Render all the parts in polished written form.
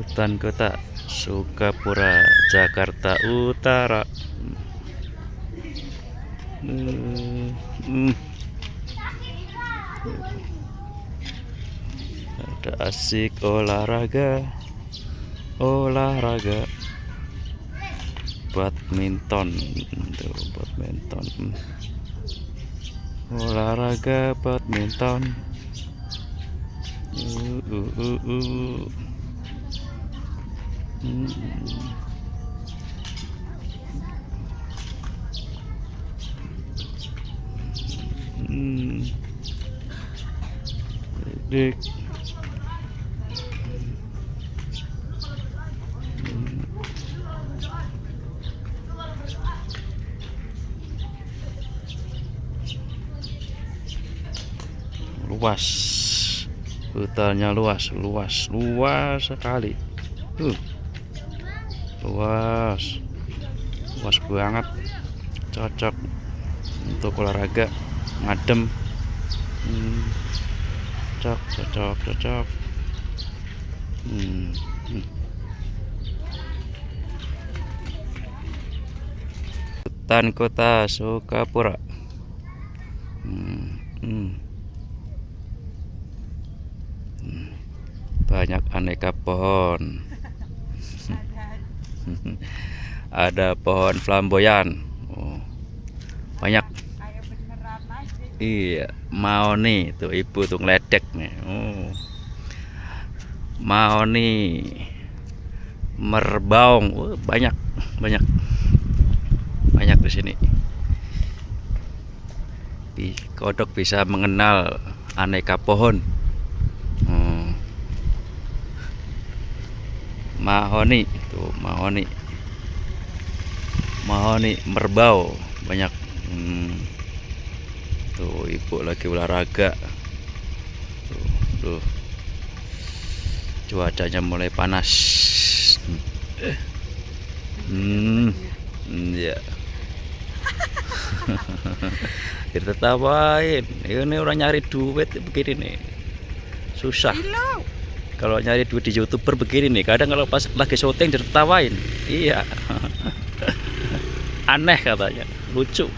Hutan Kota Sukapura, Jakarta Utara. Ada asik olahraga, badminton, tuh badminton, olahraga badminton. Dik. Luas, hutannya luas sekali. Luas banget, cocok untuk olahraga, ngadem. Cocok. Hutan Kota Sukapura. Banyak aneka pohon. Ada pohon flamboyan. Banyak. Iya, mahoni tuh ibu tuh ngeledek nih. Mahoni, merbaung, banyak di sini. Kodok bisa mengenal aneka pohon. Mahoni tuh, mahoni merbau banyak. Tuh ibu lagi olahraga. Tuh cuacanya mulai panas. Ya. Kita tawain, ini orang nyari duit begini nih, susah. Kalau nyari duit di YouTuber begini nih, kadang kalau pas lagi syuting ditertawain. Iya. Aneh katanya, lucu.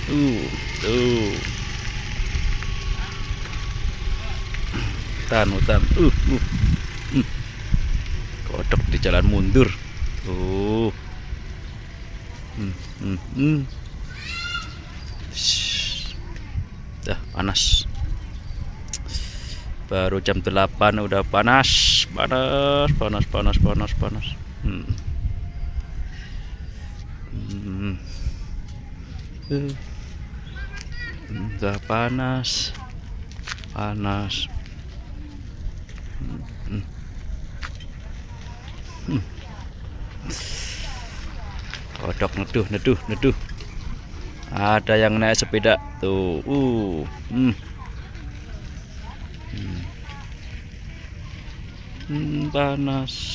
Tuh. Hutan. Kodok di jalan mundur. Dah panas. Baru jam 8 udah panas. Udah panas. Kodok neduh. Ada yang naik sepeda tuh. Panas.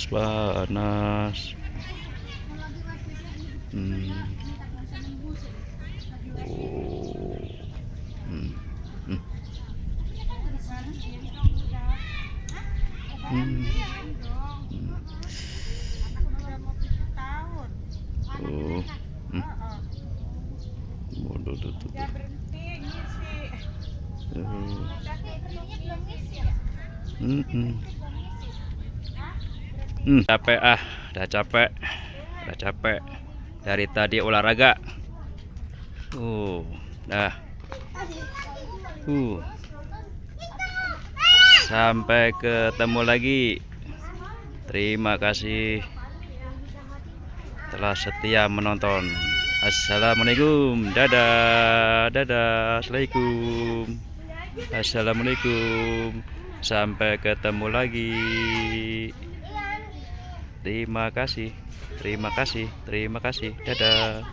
Capek udah capek dari tadi olahraga. Sampai ketemu lagi. Terima kasih telah setia menonton. Assalamualaikum. Dadah. Assalamualaikum. Sampai ketemu lagi. Terima kasih. Dadah.